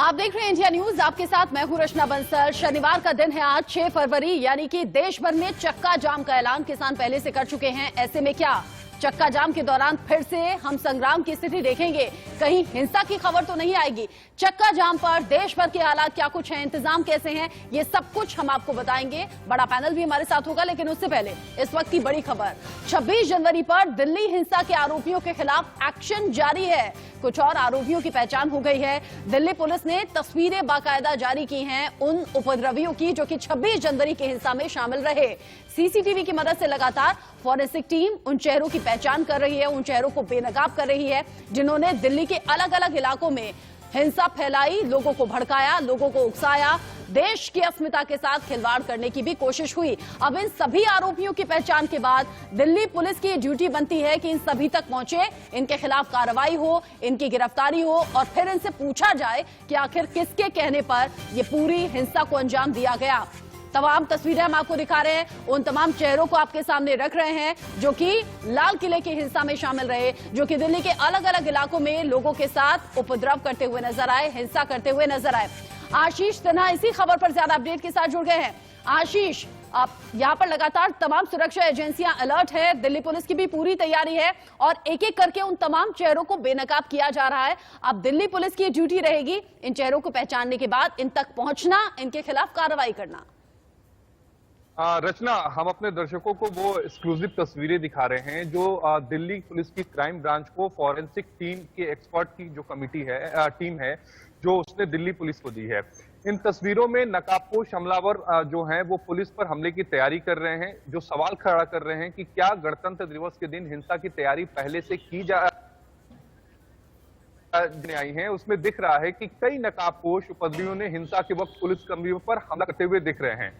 आप देख रहे हैं इंडिया न्यूज। आपके साथ मैं हूं रचना बंसल। शनिवार का दिन है आज 6 फरवरी, यानी कि देश भर में चक्का जाम का ऐलान किसान पहले से कर चुके हैं। ऐसे में क्या चक्का जाम के दौरान फिर से हम संग्राम की स्थिति देखेंगे? कहीं हिंसा की खबर तो नहीं आएगी? चक्का जाम पर देश भर के हालात क्या कुछ हैं, इंतजाम कैसे हैं, ये सब कुछ हम आपको बताएंगे। बड़ा पैनल भी हमारे साथ होगा, लेकिन उससे पहले इस वक्त की बड़ी खबर। 26 जनवरी पर दिल्ली हिंसा के आरोपियों के खिलाफ एक्शन जारी है। कुछ और आरोपियों की पहचान हो गई है। दिल्ली पुलिस ने तस्वीरें बाकायदा जारी की हैं उन उपद्रवियों की जो कि 26 जनवरी की हिंसा में शामिल रहे। सीसीटीवी की मदद से लगातार फॉरेंसिक टीम उन चेहरों की पहचान कर रही है, उन चेहरों को बेनकाब कर रही है जिन्होंने दिल्ली के अलग अलग इलाकों में हिंसा फैलाई, लोगों को भड़काया, लोगों को उकसाया, देश की अस्मिता के साथ खिलवाड़ करने की भी कोशिश हुई। अब इन सभी आरोपियों की पहचान के बाद दिल्ली पुलिस की ड्यूटी बनती है कि इन सभी तक पहुंचे, इनके खिलाफ कार्रवाई हो, इनकी गिरफ्तारी हो और फिर इनसे पूछा जाए कि आखिर किसके कहने पर यह पूरी हिंसा को अंजाम दिया गया। तमाम तस्वीरें हम आपको दिखा रहे हैं, उन तमाम चेहरों को आपके सामने रख रहे हैं जो कि लाल किले की हिंसा में शामिल रहे, जो कि दिल्ली के अलग अलग इलाकों में लोगों के साथ उपद्रव करते हुए नजर आए, हिंसा करते हुए नजर आए। आशीष सिन्हा इसी खबर पर ज्यादा अपडेट के साथ जुड़ गए हैं। आशीष, आप यहाँ पर लगातार तमाम सुरक्षा एजेंसियां अलर्ट है, दिल्ली पुलिस की भी पूरी तैयारी है और एक एक करके उन तमाम चेहरों को बेनकाब किया जा रहा है। अब दिल्ली पुलिस की ड्यूटी रहेगी इन चेहरों को पहचानने के बाद इन तक पहुंचना, इनके खिलाफ कार्रवाई करना। रचना, हम अपने दर्शकों को वो एक्सक्लूसिव तस्वीरें दिखा रहे हैं जो दिल्ली पुलिस की क्राइम ब्रांच को फॉरेंसिक टीम के एक्सपर्ट की जो कमिटी है, टीम है, जो उसने दिल्ली पुलिस को दी है। इन तस्वीरों में नकाबपोश हमलावर जो हैं वो पुलिस पर हमले की तैयारी कर रहे हैं, जो सवाल खड़ा कर रहे हैं कि क्या गणतंत्र दिवस के दिन हिंसा की तैयारी पहले से की जा आई है। उसमें दिख रहा है कि कई नकाबपोश उपद्रवियों ने हिंसा के वक्त पुलिसकर्मियों पर हमला करते हुए दिख रहे हैं।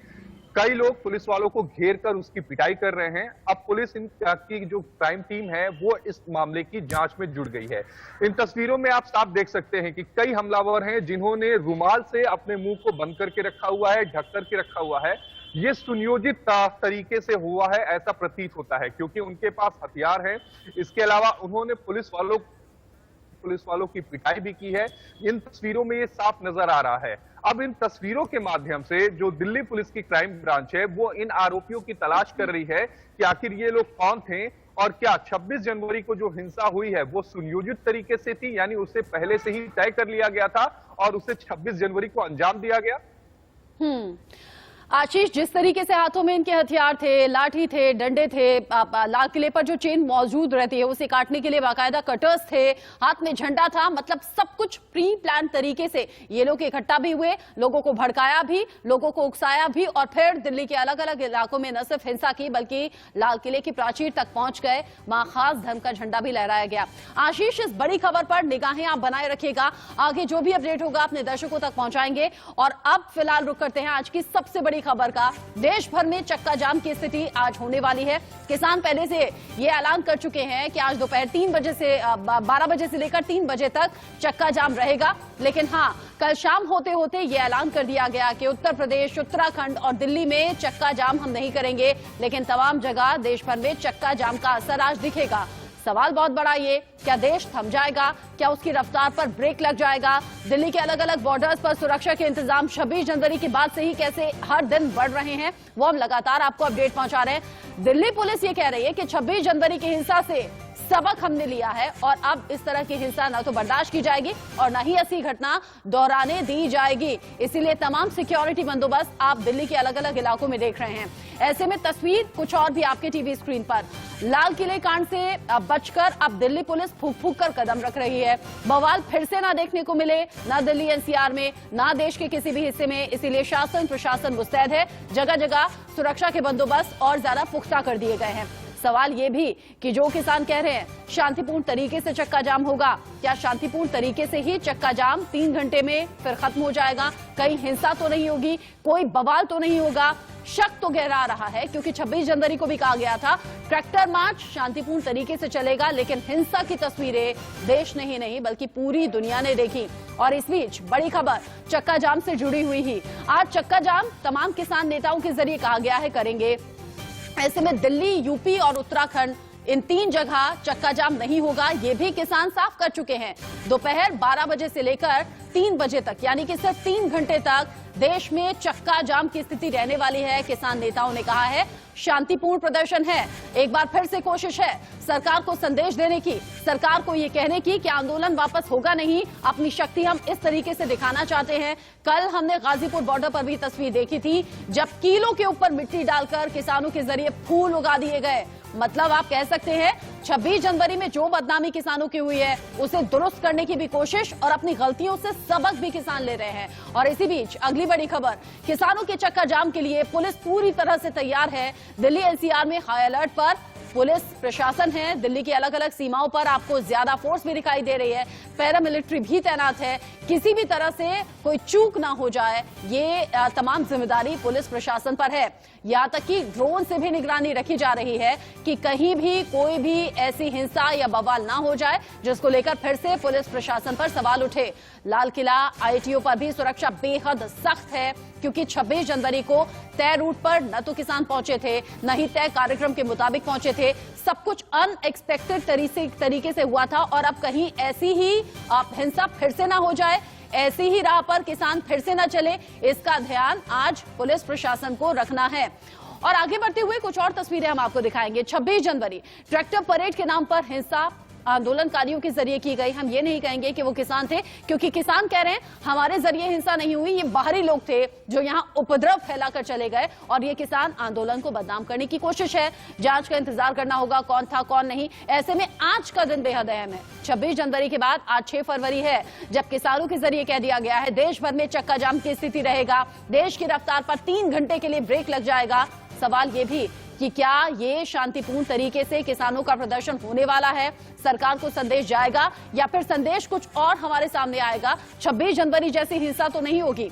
कई लोग पुलिस वालों को घेर कर उसकी पिटाई कर रहे हैं। अब पुलिस की जो क्राइम टीम है वो इस मामले की जांच में जुड़ गई है। इन तस्वीरों में आप साफ देख सकते हैं कि कई हमलावर हैं जिन्होंने रुमाल से अपने मुंह को बंद करके रखा हुआ है, ढक करके रखा हुआ है। ये सुनियोजित तरीके से हुआ है ऐसा प्रतीत होता है, क्योंकि उनके पास हथियार है। इसके अलावा उन्होंने पुलिस वालों की पिटाई भी की है। इन तस्वीरों में ये साफ नजर आ रहा है। अब इन तस्वीरों के माध्यम से जो दिल्ली पुलिस की क्राइम ब्रांच है वो इन आरोपियों की तलाश कर रही है कि आखिर ये लोग कौन थे और क्या 26 जनवरी को जो हिंसा हुई है वो सुनियोजित तरीके से थी, यानी उसे पहले से ही तय कर लिया गया था और उसे 26 जनवरी को अंजाम दिया गया। आशीष, जिस तरीके से हाथों में इनके हथियार थे, लाठी थे, डंडे थे, लाल किले पर जो चेन मौजूद रहती है उसे काटने के लिए बाकायदा कटर्स थे, हाथ में झंडा था, मतलब सब कुछ प्री प्लान तरीके से ये लोग इकट्ठा भी हुए, लोगों को भड़काया भी, लोगों को उकसाया भी और फिर दिल्ली के अलग अलग इलाकों में न सिर्फ हिंसा की बल्कि लाल किले की प्राचीर तक पहुंच गए, वहां खास धर्म का झंडा भी लहराया गया। आशीष, इस बड़ी खबर पर निगाहें आप बनाए रखिएगा, आगे जो भी अपडेट होगा अपने दर्शकों तक पहुंचाएंगे। और अब फिलहाल रुक करते हैं आज की सबसे बड़ी खबर का। देश भर में चक्का जाम की स्थिति आज होने वाली है। किसान पहले से ये ऐलान कर चुके हैं कि आज दोपहर 12 बजे से लेकर 3 बजे तक चक्का जाम रहेगा। लेकिन हाँ, कल शाम होते होते ये ऐलान कर दिया गया कि उत्तर प्रदेश, उत्तराखंड और दिल्ली में चक्का जाम हम नहीं करेंगे, लेकिन तमाम जगह देश भर में चक्का जाम का असर आज दिखेगा। सवाल बहुत बड़ा ये, क्या देश थम जाएगा? क्या उसकी रफ्तार पर ब्रेक लग जाएगा? दिल्ली के अलग अलग बॉर्डर्स पर सुरक्षा के इंतजाम 26 जनवरी के बाद से ही कैसे हर दिन बढ़ रहे हैं, वो हम लगातार आपको अपडेट पहुंचा रहे हैं। दिल्ली पुलिस ये कह रही है कि 26 जनवरी की हिंसा से सबक हमने लिया है और अब इस तरह की हिंसा न तो बर्दाश्त की जाएगी और न ही ऐसी घटना दोहराने दी जाएगी। इसीलिए तमाम सिक्योरिटी बंदोबस्त आप दिल्ली के अलग अलग इलाकों में देख रहे हैं। ऐसे में तस्वीर कुछ और भी आपके टीवी स्क्रीन पर। लाल किले कांड से बचकर अब दिल्ली पुलिस फूंक फूंक कर कदम रख रही है। बवाल फिर से ना देखने को मिले, ना दिल्ली एनसीआर में, ना देश के किसी भी हिस्से में। इसीलिए शासन प्रशासन मुस्तैद है, जगह जगह सुरक्षा के बंदोबस्त और ज्यादा पुख्ता कर दिए गए हैं। सवाल ये भी कि जो किसान कह रहे हैं शांतिपूर्ण तरीके से चक्का जाम होगा, क्या शांतिपूर्ण तरीके से ही चक्का जाम 3 घंटे में फिर खत्म हो जाएगा? कहीं हिंसा तो नहीं होगी, कोई बवाल तो नहीं होगा? शक तो गहरा रहा है, क्योंकि 26 जनवरी को भी कहा गया था ट्रैक्टर मार्च शांतिपूर्ण तरीके से चलेगा, लेकिन हिंसा की तस्वीरें देश नहीं बल्कि पूरी दुनिया ने देखी। और इस बीच बड़ी खबर चक्का जाम से जुड़ी हुई ही। आज चक्का जाम तमाम किसान नेताओं के जरिए कहा गया है करेंगे। ऐसे में दिल्ली, यूपी और उत्तराखंड इन 3 जगह चक्का जाम नहीं होगा, ये भी किसान साफ कर चुके हैं। दोपहर 12 बजे से लेकर 3 बजे तक, यानी कि सिर्फ 3 घंटे तक देश में चक्का जाम की स्थिति रहने वाली है। किसान नेताओं ने कहा है शांतिपूर्ण प्रदर्शन है। एक बार फिर से कोशिश है सरकार को संदेश देने की, सरकार को ये कहने की कि आंदोलन वापस होगा नहीं, अपनी शक्ति हम इस तरीके से दिखाना चाहते हैं। कल हमने गाजीपुर बॉर्डर पर भी तस्वीर देखी थी, जब कीलों के ऊपर मिट्टी डालकर किसानों के जरिए फूल उगा दिए गए। मतलब आप कह सकते हैं 26 जनवरी में जो बदनामी किसानों की हुई है उसे दुरुस्त करने की भी कोशिश और अपनी गलतियों से सबक भी किसान ले रहे हैं। और इसी बीच अगली बड़ी खबर, किसानों के चक्का जाम के लिए पुलिस पूरी तरह से तैयार है। दिल्ली एनसीआर में हाई अलर्ट पर पुलिस प्रशासन है। दिल्ली की अलग अलग सीमाओं पर आपको ज्यादा फोर्स भी दिखाई दे रही है, पैरामिलिट्री भी तैनात है। किसी भी तरह से कोई चूक ना हो जाए, ये तमाम जिम्मेदारी पुलिस प्रशासन पर है। यहां तक कि ड्रोन से भी निगरानी रखी जा रही है कि कहीं भी कोई भी ऐसी हिंसा या बवाल ना हो जाए जिसको लेकर फिर से पुलिस प्रशासन पर सवाल उठे। लाल किला, आईटीओ पर भी सुरक्षा बेहद सख्त है, क्योंकि 26 जनवरी को तय रूट पर न तो किसान पहुंचे थे, न ही तय कार्यक्रम के मुताबिक पहुंचे थे। सब कुछ अनएक्सपेक्टेड तरीके से हुआ था और अब कहीं ऐसी ही हिंसा फिर से ना हो जाए, ऐसी ही राह पर किसान फिर से ना चले, इसका ध्यान आज पुलिस प्रशासन को रखना है। और आगे बढ़ते हुए कुछ और तस्वीरें हम आपको दिखाएंगे। 26 जनवरी ट्रैक्टर परेड के नाम पर हिंसा आंदोलनकारियों के जरिए की गई। हम ये नहीं कहेंगे कि वो किसान थे, क्योंकि किसान कह रहे हैं हमारे जरिए हिंसा नहीं हुई, ये बाहरी लोग थे जो यहाँ उपद्रव फैलाकर चले गए और ये किसान आंदोलन को बदनाम करने की कोशिश है। जांच का इंतजार करना होगा, कौन था कौन नहीं। ऐसे में आज का दिन बेहद अहम है। 26 जनवरी के बाद आज 6 फरवरी है, जब किसानों के जरिए कह दिया गया है देश भर में चक्का जाम की स्थिति रहेगा, देश की रफ्तार पर 3 घंटे के लिए ब्रेक लग जाएगा। सवाल ये भी कि क्या ये शांतिपूर्ण तरीके से किसानों का प्रदर्शन होने वाला है, सरकार को संदेश जाएगा या फिर संदेश कुछ और हमारे सामने आएगा। 26 जनवरी जैसी हिंसा तो नहीं होगी।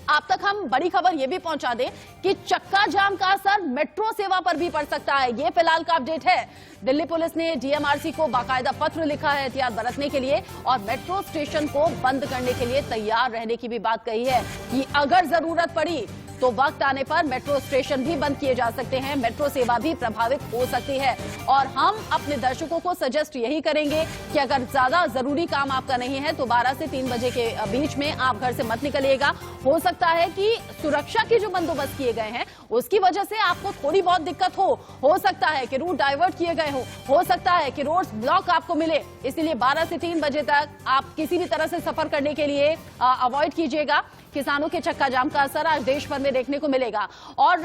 आप तक हम बड़ी खबर यह भी पहुंचा दें कि चक्का जाम का असर मेट्रो सेवा पर भी पड़ सकता है। यह फिलहाल का अपडेट है। दिल्ली पुलिस ने डीएमआरसी को बाकायदा पत्र लिखा है एहतियात बरतने के लिए और मेट्रो स्टेशन को बंद करने के लिए तैयार रहने की भी बात कही है कि अगर जरूरत पड़ी तो वक्त आने पर मेट्रो स्टेशन भी बंद किए जा सकते हैं, मेट्रो सेवा भी प्रभावित हो सकती है। और हम अपने दर्शकों को सजेस्ट यही करेंगे कि अगर ज्यादा जरूरी काम आपका नहीं है तो 12 से 3 बजे के बीच में आप घर से मत निकलिएगा। हो सकता है कि सुरक्षा के जो बंदोबस्त किए गए हैं उसकी वजह से आपको थोड़ी बहुत दिक्कत हो सकता है कि रूट डाइवर्ट किए गए हो सकता है कि रोड्स ब्लॉक आपको मिले। इसलिए 12 से 3 बजे तक आप किसी भी तरह से सफर करने के लिए अवॉइड कीजिएगा। किसानों के चक्का जाम का असर आज देश भर में देखने को मिलेगा और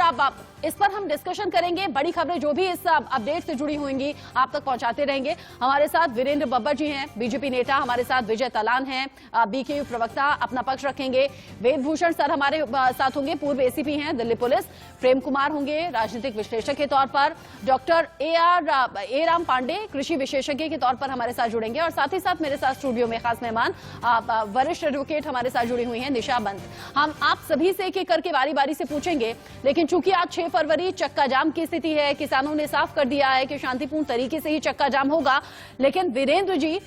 इस पर हम डिस्कशन करेंगे। बड़ी खबरें जो भी इस अपडेट से जुड़ी होंगी आप तक पहुंचाते रहेंगे। हमारे साथ वीरेंद्र बब्बर जी हैं, बीजेपी नेता, हमारे साथ विजय तलान हैं, बीकेयू प्रवक्ता, अपना पक्ष रखेंगे। वेद भूषण सर हमारे साथ होंगे, पूर्व एसीपी हैं दिल्ली पुलिस। प्रेम कुमार होंगे राजनीतिक विश्लेषक के तौर पर। डॉक्टर ए राम पांडे कृषि विशेषज्ञ के तौर पर हमारे साथ जुड़ेंगे और साथ ही साथ मेरे साथ स्टूडियो में खास मेहमान वरिष्ठ एडवोकेट हमारे साथ जुड़ी हुई हैं निशा बंद। हम आप सभी से एक-एक करके बारी बारी से पूछेंगे, लेकिन चूंकि आज 6 फरवरी चक्का जाम की स्थिति है, किसानों ने साफ कर दिया है कि शांतिपूर्ण तरीके से ही चक्का जाम होगा। लेकिन वीरेंद्र जी,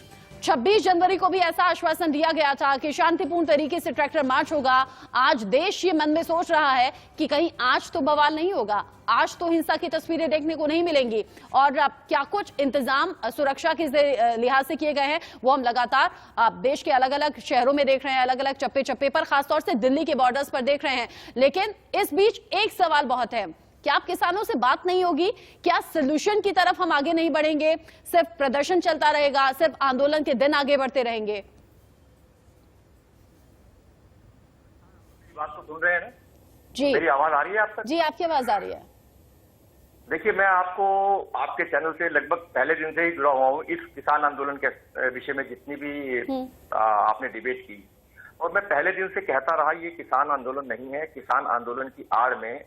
26 जनवरी को भी ऐसा आश्वासन दिया गया था कि शांतिपूर्ण तरीके से ट्रैक्टर मार्च होगा। आज देश ये मन में सोच रहा है कि कहीं आज तो बवाल नहीं होगा, आज तो हिंसा की तस्वीरें देखने को नहीं मिलेंगी। और क्या कुछ इंतजाम सुरक्षा के लिहाज से किए गए हैं वो हम लगातार देश के अलग अलग शहरों में देख रहे हैं, अलग अलग चप्पे चप्पे पर, खासतौर से दिल्ली के बॉर्डर्स पर देख रहे हैं। लेकिन इस बीच एक सवाल बहुत है, क्या आप किसानों से बात नहीं होगी? क्या सोल्यूशन की तरफ हम आगे नहीं बढ़ेंगे? सिर्फ प्रदर्शन चलता रहेगा, सिर्फ आंदोलन के दिन आगे बढ़ते रहेंगे? बात तो सुन रहे हैं ना जी, मेरी आवाज आ रही है आप तक? जी, आपकी आवाज आ रही है। देखिए, मैं आपको आपके चैनल से लगभग पहले दिन से ही जुड़ा हुआ हूँ इस किसान आंदोलन के विषय में। जितनी भी आपने डिबेट की, और मैं पहले दिन से कहता रहा ये किसान आंदोलन नहीं है। किसान आंदोलन की आड़ में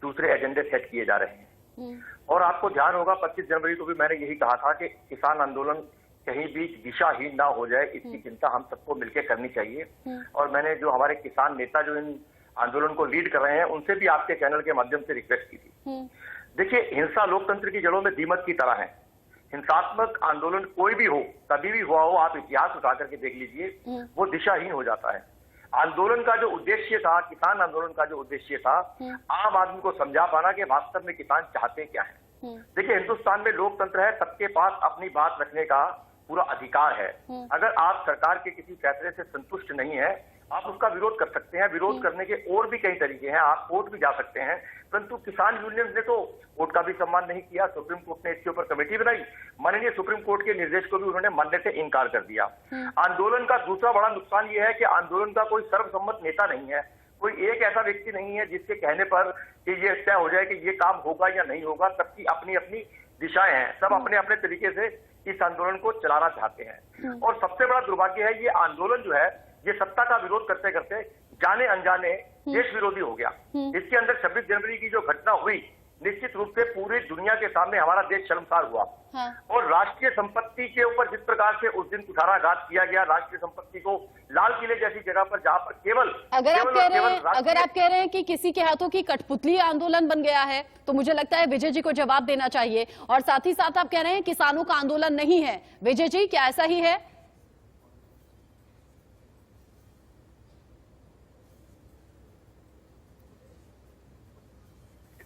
दूसरे एजेंडे सेट किए जा रहे हैं। और आपको ध्यान होगा 25 जनवरी को भी मैंने यही कहा था कि किसान आंदोलन कहीं भी दिशाहीन ना हो जाए, इसकी चिंता हम सबको मिलकर करनी चाहिए। और मैंने जो हमारे किसान नेता जो इन आंदोलन को लीड कर रहे हैं उनसे भी आपके चैनल के माध्यम से रिक्वेस्ट की थी। देखिए, हिंसा लोकतंत्र की जड़ों में दीमक की तरह है। हिंसात्मक आंदोलन कोई भी हो, कभी भी हुआ हो, आप इतिहास उठा करके देख लीजिए, वो दिशाहीन हो जाता है। आंदोलन का जो उद्देश्य था, किसान आंदोलन का जो उद्देश्य था, आम आदमी को समझा पाना कि वास्तव में किसान चाहते क्या है। देखिए, हिंदुस्तान में लोकतंत्र है, सबके पास अपनी बात रखने का पूरा अधिकार है। अगर आप सरकार के किसी फैसले से संतुष्ट नहीं है, आप उसका विरोध कर सकते हैं। विरोध करने के और भी कई तरीके हैं, आप कोर्ट भी जा सकते हैं। परंतु किसान यूनियन ने तो कोर्ट का भी सम्मान नहीं किया। सुप्रीम कोर्ट ने इसके ऊपर कमेटी बनाई, माननीय सुप्रीम कोर्ट के निर्देश को भी उन्होंने मानने से इनकार कर दिया। आंदोलन का दूसरा बड़ा नुकसान यह है कि आंदोलन का कोई सर्वसम्मत नेता नहीं है, कोई एक ऐसा व्यक्ति नहीं है जिसके कहने पर कि ये तय हो जाए कि ये काम होगा या नहीं होगा। सबकी अपनी अपनी दिशाएं हैं, सब अपने अपने तरीके से इस आंदोलन को चलाना चाहते हैं। और सबसे बड़ा दुर्भाग्य है, ये आंदोलन जो है ये सत्ता का विरोध करते करते जाने अनजाने देश विरोधी हो गया। इसके अंदर 26 जनवरी की जो घटना हुई, निश्चित रूप से पूरी दुनिया के सामने हमारा देश शर्मसार हुआ। और राष्ट्रीय संपत्ति के ऊपर जिस प्रकार से उस दिन कुठाराघात किया गया, राष्ट्रीय संपत्ति को लाल किले जैसी जगह पर, जहां पर केवल अगर आप कह रहे हैं कि किसी के हाथों की कठपुतली आंदोलन बन गया है, तो मुझे लगता है विजय जी को जवाब देना चाहिए। और साथ ही साथ आप कह रहे हैं किसानों का आंदोलन नहीं है। विजय जी, क्या ऐसा ही है?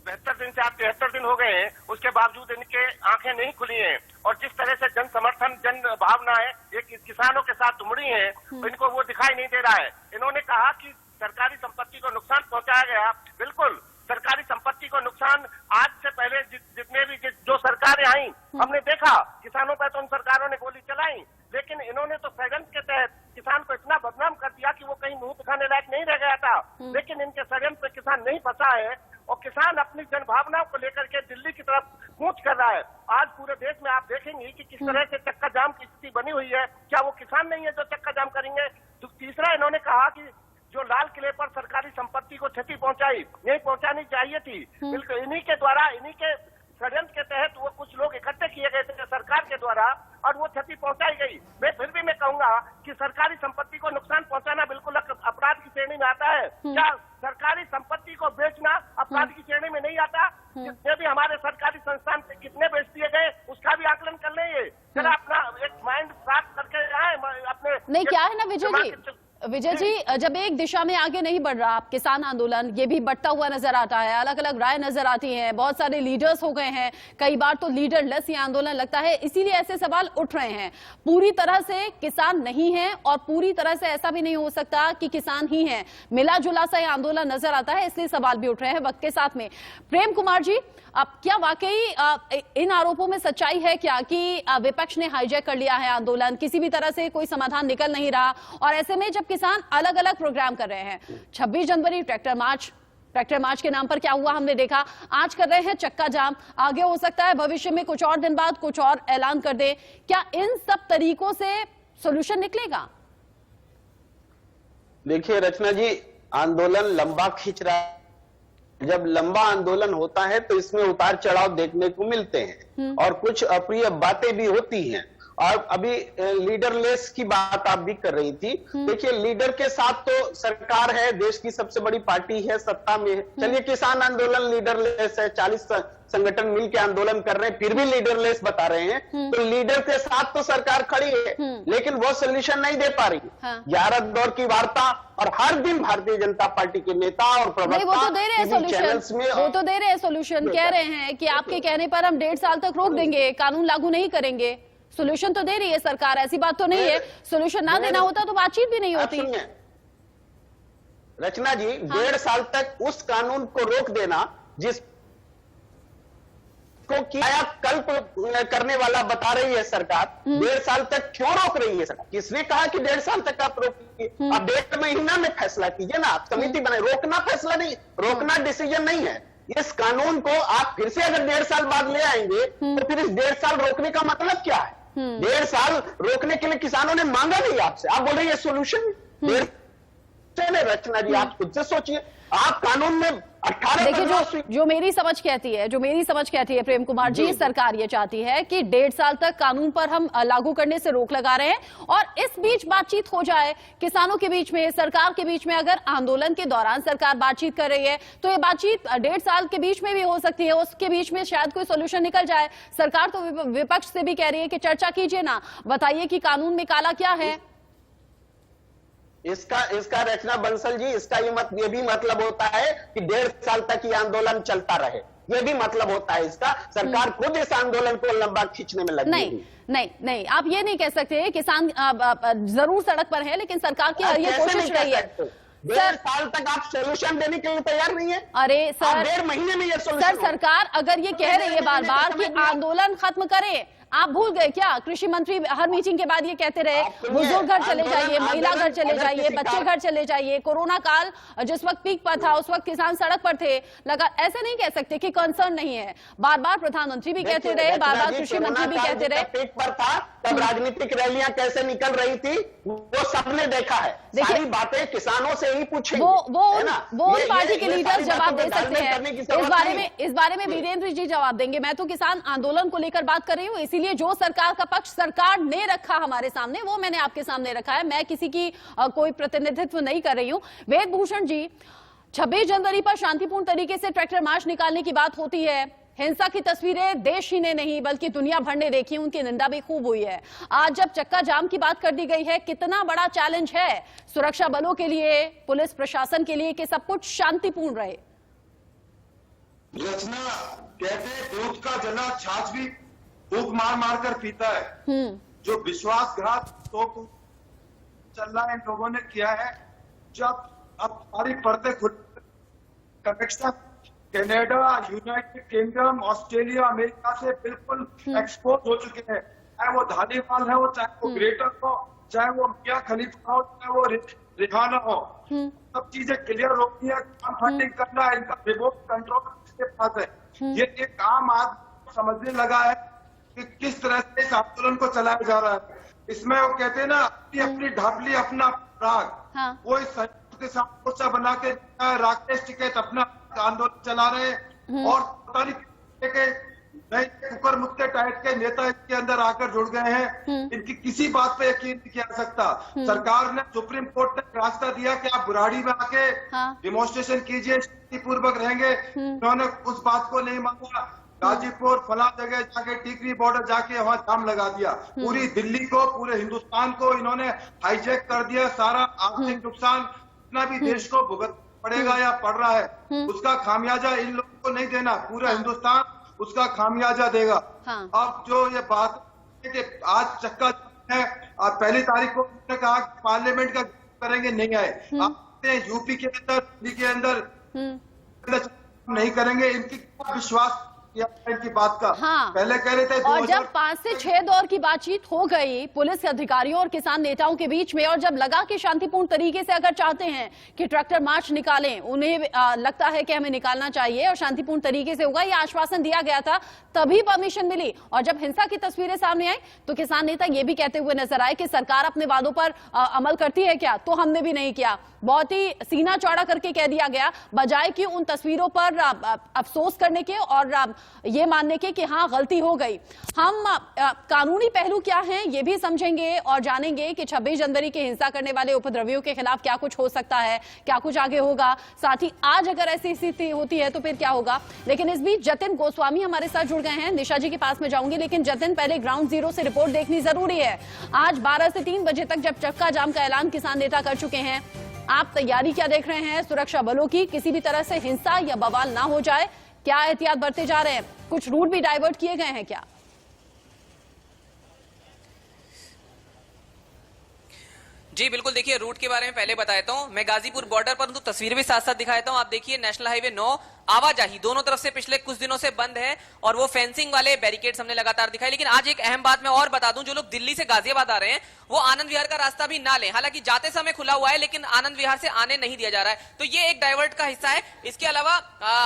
72 दिन से आप 73 दिन हो गए हैं, उसके बावजूद इनके आंखें नहीं खुली हैं। और जिस तरह से जन समर्थन, जन भावनाएं एक किसानों के साथ उमड़ी हैं, इनको वो दिखाई नहीं दे रहा है। इन्होंने कहा कि सरकारी संपत्ति को नुकसान पहुंचाया गया। बिल्कुल, सरकारी संपत्ति को नुकसान आज से पहले जितने भी जो सरकारें आई, हमने देखा किसानों पर तो उन सरकारों ने गोली चलाई, लेकिन इन्होंने तो षड्यंत्र के तहत किसान को इतना बदनाम कर दिया कि वो कहीं मुंह दिखाने लायक नहीं रह गया था। लेकिन इनके षड्यंत्र पे किसान नहीं फंसा है और किसान अपनी जनभावनाओं को लेकर के दिल्ली की तरफ कूच कर रहा है। आज पूरे देश में आप देखेंगे कि किस तरह से चक्का जाम की स्थिति बनी हुई है। क्या वो किसान नहीं है जो चक्का जाम करेंगे? तो तीसरा, इन्होंने कहा कि जो लाल किले पर सरकारी संपत्ति को क्षति पहुंचाई, नहीं पहुंचानी चाहिए थी। बिल्कुल इन्हीं के द्वारा, इन्हीं के षड्यंत्र के तहत वो कुछ लोग इकट्ठे किए गए थे सरकार के द्वारा और वो क्षति पहुंचाई गई। मैं फिर भी मैं कहूंगा कि सरकारी संपत्ति को नुकसान पहुंचाना बिल्कुल अपराध की श्रेणी में आता है। क्या सरकारी संपत्ति को बेचना अपराध की श्रेणी में नहीं आता? जितने भी हमारे सरकारी संस्थान से कितने बेच दिए गए, उसका भी आकलन कर लेंगे। जरा अपना एक माइंड साफ करके आए अपने। नहीं, क्या है ना विजय जी, जब एक दिशा में आगे नहीं बढ़ रहा किसान आंदोलन, ये भी बढ़ता हुआ नजर आता है, अलग अलग राय नजर आती है, बहुत सारे लीडर्स हो गए हैं, कई बार तो लीडर लेस ये आंदोलन लगता है, इसीलिए ऐसे सवाल उठ रहे हैं। पूरी तरह से किसान नहीं है और पूरी तरह से ऐसा भी नहीं हो सकता कि किसान ही है, मिला जुला सा ये आंदोलन नजर आता है, इसलिए सवाल भी उठ रहे हैं वक्त के साथ में। प्रेम कुमार जी, अब क्या वाकई इन आरोपों में सच्चाई है क्या कि विपक्ष ने हाईजैक कर लिया है आंदोलन, किसी भी तरह से कोई समाधान निकल नहीं रहा? और ऐसे में जब किसान अलग अलग प्रोग्राम कर रहे हैं, 26 जनवरी ट्रैक्टर मार्च के नाम पर क्या हुआ हमने देखा, आज कर रहे हैं चक्का जाम, आगे हो सकता है भविष्य में कुछ और दिन बाद कुछ और ऐलान कर दे। क्या इन सब तरीकों से सॉल्यूशन निकलेगा? देखिए रचना जी, आंदोलन लंबा खींच रहा है। जब लंबा आंदोलन होता है तो इसमें उतार चढ़ाव देखने को मिलते हैं और कुछ अप्रिय बातें भी होती हैं। और अभी लीडरलेस की बात आप भी कर रही थी। देखिए, लीडर के साथ तो सरकार है, देश की सबसे बड़ी पार्टी है, सत्ता में है। चलिए, किसान आंदोलन लीडरलेस है, 40 संगठन मिलकर आंदोलन कर रहे हैं, फिर भी लीडरलेस बता रहे हैं। तो लीडर के साथ तो सरकार खड़ी है, लेकिन वो सोल्यूशन नहीं दे पा रही। 11 दौर की वार्ता और हर दिन भारतीय जनता पार्टी के नेता और प्रवक्ता वो तो दे रहे हैं सोल्यूशन, कह रहे हैं कि आपके कहने पर हम 1.5 साल तक रोक देंगे, कानून लागू नहीं करेंगे। सोल्यूशन तो दे रही है सरकार, ऐसी बात तो नहीं है। सोल्यूशन ना देना होता तो बातचीत भी नहीं होती। रचना जी, 1.5 साल तक उस कानून को रोक देना जिस को किया कल्प करने वाला बता रही है सरकार, 1.5 साल तक क्यों रोक रही है सरकार? किसने कहा कि 1.5 साल तक आप रोकिए? आप 1.5 महीना में फैसला कीजिए ना, आप समिति बनाए। रोकना फैसला नहीं, रोकना डिसीजन नहीं है। इस कानून को आप फिर से अगर 1.5 साल बाद ले आएंगे तो फिर इस 1.5 साल रोकने का मतलब क्या है? 1.5 साल रोकने के लिए किसानों ने मांगा नहीं आपसे, आप बोल रहे हैं सोल्यूशन। रचना जी, आप खुद से सोचिए, आप कानून में 18 देखिए, जो मेरी समझ कहती है प्रेम कुमार जी, सरकार ये चाहती है कि 1.5 साल तक कानून पर हम लागू करने से रोक लगा रहे हैं और इस बीच बातचीत हो जाए किसानों के बीच में, सरकार के बीच में। अगर आंदोलन के दौरान सरकार बातचीत कर रही है तो ये बातचीत 1.5 साल के बीच में भी हो सकती है, उसके बीच में शायद कोई सोल्यूशन निकल जाए। सरकार तो विपक्ष से भी कह रही है कि चर्चा कीजिए ना, बताइए कि कानून में काला क्या है। इसका रचना बंसल जी, इसका ये भी मतलब होता है कि 1.5 साल तक ये आंदोलन चलता रहे। ये भी मतलब होता है इसका। सरकार खुद इस आंदोलन को लंबा खींचने में लगी नहीं हुई। नहीं नहीं, आप ये नहीं कह सकते किसान जरूर सड़क पर है, लेकिन सरकार की ये कोशिश रही है। 1.5 साल तक आप सोल्यूशन देने के लिए तैयार नहीं है। अरे सर, 1.5 महीने में ये सर सोल्यूशन सरकार अगर ये कह रही है बार बार कि आंदोलन खत्म करें, आप भूल गए क्या? कृषि मंत्री हर मीटिंग के बाद ये कहते रहे बुजुर्ग घर चले जाइए, महिला घर चले जाइए, बच्चे घर चले जाइए। कोरोना काल जिस वक्त पीक पर था उस वक्त किसान सड़क पर थे। लगा ऐसे नहीं कह सकते कि कंसर्न नहीं है। बार बार प्रधानमंत्री भी कहते रहे, बार बार कृषि मंत्री भी कहते रहे। पीक पर था तब राजनीतिक रैलियां कैसे निकल रही थी वो सबने देखा है। सारी बातें किसानों से ही पूछेंगे। वो उन पार्टी के लीडर जवाब दे सकते हैं। इस बारे में वीरेंद्र जी जवाब देंगे। मैं तो किसान आंदोलन को लेकर बात कर रही हूँ, इसीलिए जो सरकार का पक्ष सरकार ने रखा हमारे सामने वो मैंने आपके सामने रखा है। मैं किसी की कोई प्रतिनिधित्व नहीं कर रही हूँ। वेद भूषण जी, 26 जनवरी पर शांतिपूर्ण तरीके से ट्रैक्टर मार्च निकालने की बात होती है। हिंसा की तस्वीरें देश ही ने नहीं बल्कि दुनिया भर ने देखी, उनकी निंदा भी खूब हुई है। आज जब चक्का जाम की बात कर दी गई है, कितना बड़ा चैलेंज है सुरक्षा बलों के लिए, पुलिस प्रशासन के लिए कि सब कुछ शांतिपूर्ण रहे। रचना कहते दूध का जला छाछ भी फूंक मार मार कर पीता है। जो विश्वासघात तो चल रहा है इन लोगों ने किया है। जब अब सारी पर्दे खुल, connection Canada, United kingdom, Australia, America से बिल्कुल एक्सपोज हो चुके हैं। चाहे वो धालीवाल है, वो चाहे वो ग्रेटर हो, चाहे वो मियां खलीफा हो, चाहे वो रिहाना हो, सब चीजें क्लियर हो गई है। फंडिंग करना इनका रिमोट कंट्रोल किसके पास है। ये एक आम आदमी समझने लगा है कि किस तरह से इस आंदोलन को चलाया जा रहा है। इसमें वो कहते हैं ना, अपनी ढापली अपना राग, वो इस संयुक्त के साथ मोर्चा बना के राकेश टिकैत अपना आंदोलन चला रहे हैं। और पता नहीं के नए कुकर मुक्के टाइप के नेता इसके अंदर आकर जुड़ गए हैं। इनकी किसी बात पे यकीन नहीं किया जा सकता। सरकार ने, सुप्रीम कोर्ट ने रास्ता दिया कि आप बुराड़ी में आके डिमॉन्स्ट्रेशन कीजिए, शांतिपूर्वक रहेंगे। इन्होंने उस बात को नहीं माना। गाजीपुर फला जगह जाके, टीकरी बॉर्डर जाके वहां जाम लगा दिया। पूरी दिल्ली को, पूरे हिंदुस्तान को इन्होंने हाईजैक कर दिया। सारा आर्थिक नुकसान जितना भी देश को भुगतना पड़ेगा या पड़ रहा है, उसका खामियाजा इन लोगों को नहीं देना, पूरा हिंदुस्तान उसका खामियाजा देगा। अब जो ये बात है कि आज चक्का है, आज 1 तारीख को उन्होंने कहा कि पार्लियामेंट का करेंगे, नहीं आए। आप यूपी के अंदर, दिल्ली के अंदर नहीं करेंगे। इनकी क्या विश्वास इनकी बात का। पहले कह रहे थे। और जब 5 से 6 दौर की बातचीत हो गई पुलिस अधिकारियों और किसान नेताओं के बीच में, और जब लगा कि शांतिपूर्ण तरीके से अगर चाहते हैं कि ट्रैक्टर मार्च निकालें, उन्हें लगता है कि हमें निकालना चाहिए और शांतिपूर्ण तरीके से होगा, ये आश्वासन दिया गया था, तभी परमिशन मिली। और जब हिंसा की तस्वीरें सामने आई तो किसान नेता ये भी कहते हुए नजर आए कि सरकार अपने वादों पर अमल करती है क्या, तो हमने भी नहीं किया। बहुत ही सीना चौड़ा करके कह दिया गया, बजाय कि उन तस्वीरों पर अफसोस करने के और ये मानने के कि हाँ गलती हो गई। हम कानूनी पहलू क्या हैं ये भी समझेंगे और जानेंगे कि 26 जनवरी के हिंसा करने वाले उपद्रवियों के खिलाफ क्या कुछ हो सकता है, क्या कुछ आगे होगा। साथ ही आज अगर ऐसी स्थिति होती है तो फिर क्या होगा। लेकिन इस बीच जतिन गोस्वामी हमारे साथ जुड़ गए हैं। निशा जी के पास में जाऊंगी, लेकिन जतिन पहले ग्राउंड जीरो से रिपोर्ट देखनी जरूरी है। आज 12 से 3 बजे तक जब चक्का जाम का ऐलान किसान नेता कर चुके हैं, आप तैयारी क्या देख रहे हैं सुरक्षा बलों की, किसी भी तरह से हिंसा या बवाल ना हो जाए, क्या एहतियात बरते जा रहे हैं, कुछ रूट भी डाइवर्ट किए गए हैं क्या? जी बिल्कुल, देखिए रूट के बारे में पहले बता देता हूं। मैं गाजीपुर बॉर्डर पर हूं तो तस्वीर भी साथ साथ दिखा देता हूं। आप देखिए नेशनल हाईवे 9 आवाजाही दोनों तरफ से पिछले कुछ दिनों से बंद है और वो फेंसिंग वाले बैरिकेड्स हमने लगातार दिखाए। लेकिन आज एक अहम बात मैं और बता दूं, जो लोग दिल्ली से गाजियाबाद आ रहे हैं वो आनंद विहार का रास्ता भी ना लें। हालांकि जाते समय खुला हुआ है लेकिन आनंद विहार से आने नहीं दिया जा रहा है, तो ये एक डाइवर्ट का हिस्सा है। इसके अलावा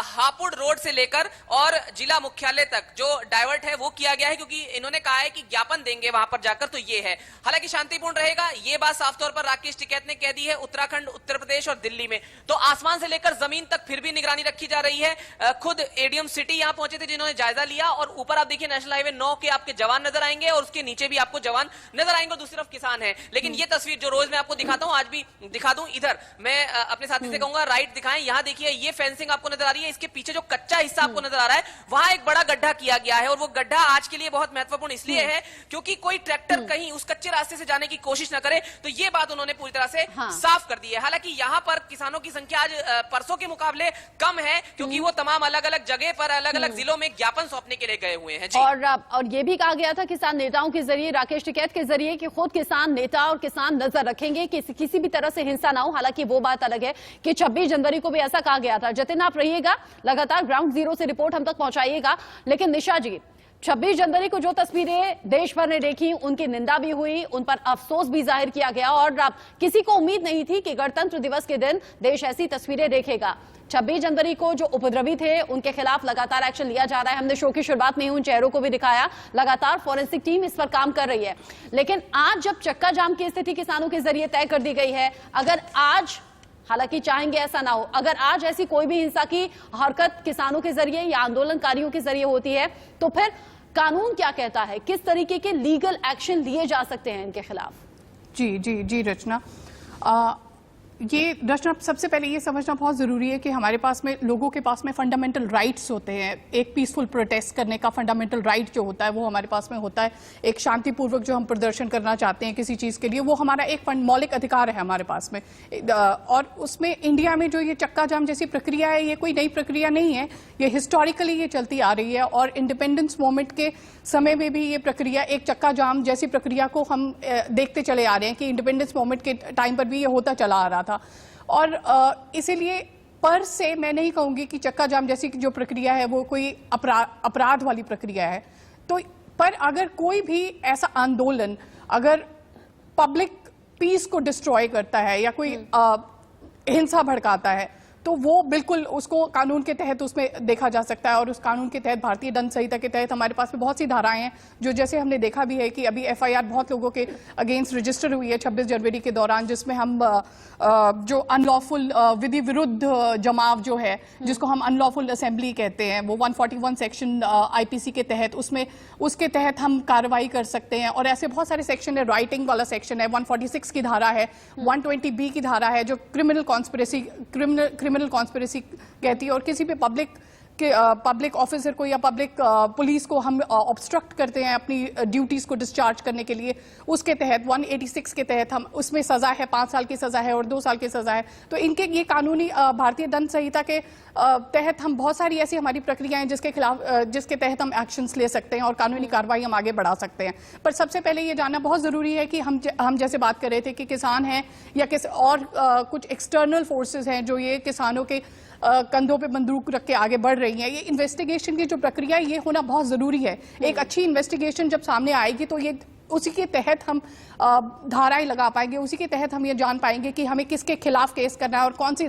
हापुड़ रोड से लेकर और जिला मुख्यालय तक जो डाइवर्ट है वो किया गया है, क्योंकि इन्होंने कहा है कि ज्ञापन देंगे वहां पर जाकर, तो ये है। हालांकि शांतिपूर्ण रहेगा ये बात साफ तौर पर राकेश टिकैत ने कह दी है। उत्तराखंड, उत्तर प्रदेश और दिल्ली में तो आसमान से लेकर जमीन तक फिर भी निगरानी रखी जा रही है। खुद एडीएम सिटी यहां पहुंचे थे जिन्होंने जायजा लिया, और ऊपर आप देखिए नेशनल हाईवे 9 के आपके जवान नजर आएंगे और उसके नीचे भी आपको जवान नजर आएंगे, दूसरी तरफ किसान है। लेकिन ये तस्वीर जो रोज मैं आपको दिखाता हूं आज भी दिखा दूं। इधर मैं अपने साथी से कहूंगा राइट दिखाएं। यहां देखिए ये फेंसिंग आपको नजर आ रही है, इसके पीछे जो कच्चा हिस्सा आपको नजर आ रहा है वहां एक बड़ा गड्ढा किया गया है, और वो गड्ढा आज के लिए बहुत महत्वपूर्ण इसलिए है क्योंकि कोई ट्रैक्टर कहीं उस कच्चे रास्ते से जाने की कोशिश न करे, तो ये बात उन्होंने पूरी तरह से साफ कर दी है। हालांकि यहां पर किसानों की संख्या आज परसों के मुकाबले कम है, क्योंकि वो तमाम अलग अलग जगह पर अलग अलग जिलों में ज्ञापन सौंपने के लिए गए हुए हैं। जी। और ये भी कहा गया था किसान नेताओं के जरिए, राकेश टिकैत के जरिए, कि खुद किसान नेता और किसान नजर रखेंगे कि किसी भी तरह से हिंसा ना हो। हालांकि वो बात अलग है कि 26 जनवरी को भी ऐसा कहा गया था। जतिन, आप रहिएगा, लगातार ग्राउंड जीरो से रिपोर्ट हम तक पहुंचाइएगा। लेकिन निशा जी, 26 जनवरी को जो तस्वीरें देश भर ने देखी, उनकी निंदा भी हुई, उन पर अफसोस भी जाहिर किया गया और किसी को उम्मीद नहीं थी कि गणतंत्र दिवस के दिन देश ऐसी तस्वीरें देखेगा। 26 जनवरी को जो उपद्रवी थे उनके खिलाफ लगातार एक्शन लिया जा रहा है। हमने शो की शुरुआत में ही उन चेहरों को भी दिखाया। लगातार फॉरेंसिक टीम इस पर काम कर रही है। लेकिन आज जब चक्का जाम की स्थिति किसानों के जरिए तय कर दी गई है, अगर आज, हालांकि चाहेंगे ऐसा ना हो, अगर आज ऐसी कोई भी हिंसा की हरकत किसानों के जरिए या आंदोलनकारियों के जरिए होती है, तो फिर कानून क्या कहता है, किस तरीके के लीगल एक्शन लिए जा सकते हैं इनके खिलाफ? जी जी जी रचना, सबसे पहले ये समझना बहुत ज़रूरी है कि हमारे पास में, लोगों के पास में फंडामेंटल राइट्स होते हैं। एक पीसफुल प्रोटेस्ट करने का फंडामेंटल राइट जो होता है वो हमारे पास में होता है। एक शांतिपूर्वक जो हम प्रदर्शन करना चाहते हैं किसी चीज़ के लिए, वो हमारा एक मौलिक अधिकार है हमारे पास में। और उसमें इंडिया में जो ये चक्का जाम जैसी प्रक्रिया है, ये कोई नई प्रक्रिया नहीं है, ये हिस्टोरिकली ये चलती आ रही है। और इंडिपेंडेंस मूवमेंट के समय में भी ये प्रक्रिया, एक चक्का जाम जैसी प्रक्रिया को हम देखते चले आ रहे हैं कि इंडिपेंडेंस मूवमेंट के टाइम पर भी ये होता चला आ रहा था। और इसीलिए पर से मैं नहीं कहूंगी कि चक्का जाम जैसी जो प्रक्रिया है वो कोई अपराध वाली प्रक्रिया है। तो पर अगर कोई भी ऐसा आंदोलन अगर पब्लिक पीस को डिस्ट्रॉय करता है या कोई हिंसा भड़काता है, तो वो बिल्कुल उसको कानून के तहत उसमें देखा जा सकता है। और उस कानून के तहत, भारतीय दंड संहिता के तहत हमारे पास में बहुत सी धाराएं हैं, जो जैसे हमने देखा भी है कि अभी एफआईआर बहुत लोगों के अगेंस्ट रजिस्टर हुई है 26 जनवरी के दौरान, जिसमें हम जो अनलॉफुल विधि विरुद्ध जमाव जो है, जिसको हम अनलॉफुल असेंबली कहते हैं, वो 141 सेक्शन आईपीसी के तहत, उसके तहत हम कार्रवाई कर सकते हैं। और ऐसे बहुत सारे सेक्शन है, राइटिंग वाला सेक्शन है, 146 की धारा है, 120B की धारा है जो क्रिमिनल कॉन्स्पिरेसी कहती है। और किसी भी पब्लिक ऑफिसर को या पब्लिक पुलिस को हम ऑब्स्ट्रक्ट करते हैं अपनी ड्यूटीज को डिस्चार्ज करने के लिए, उसके तहत 186 के तहत हम, उसमें सजा है, 5 साल की सजा है और 2 साल की सजा है। तो इनके ये कानूनी भारतीय दंड संहिता के तहत हम बहुत सारी ऐसी हमारी प्रक्रियाएं जिसके खिलाफ, जिसके तहत हम एक्शंस ले सकते हैं और कानूनी कार्रवाई हम आगे बढ़ा सकते हैं। पर सबसे पहले ये जानना बहुत जरूरी है कि हम जैसे बात कर रहे थे कि किसान हैं या कुछ एक्सटर्नल फोर्सेस हैं जो ये किसानों के कंधों पे बंदूक रख के आगे बढ़ रही हैं। ये इन्वेस्टिगेशन की जो प्रक्रिया है ये होना बहुत जरूरी है। एक अच्छी इन्वेस्टिगेशन जब सामने आएगी तो ये उसी के तहत हम धाराएं लगा पाएंगे, उसी के तहत हम ये जान पाएंगे कि हमें किसके खिलाफ केस करना है और कौन सी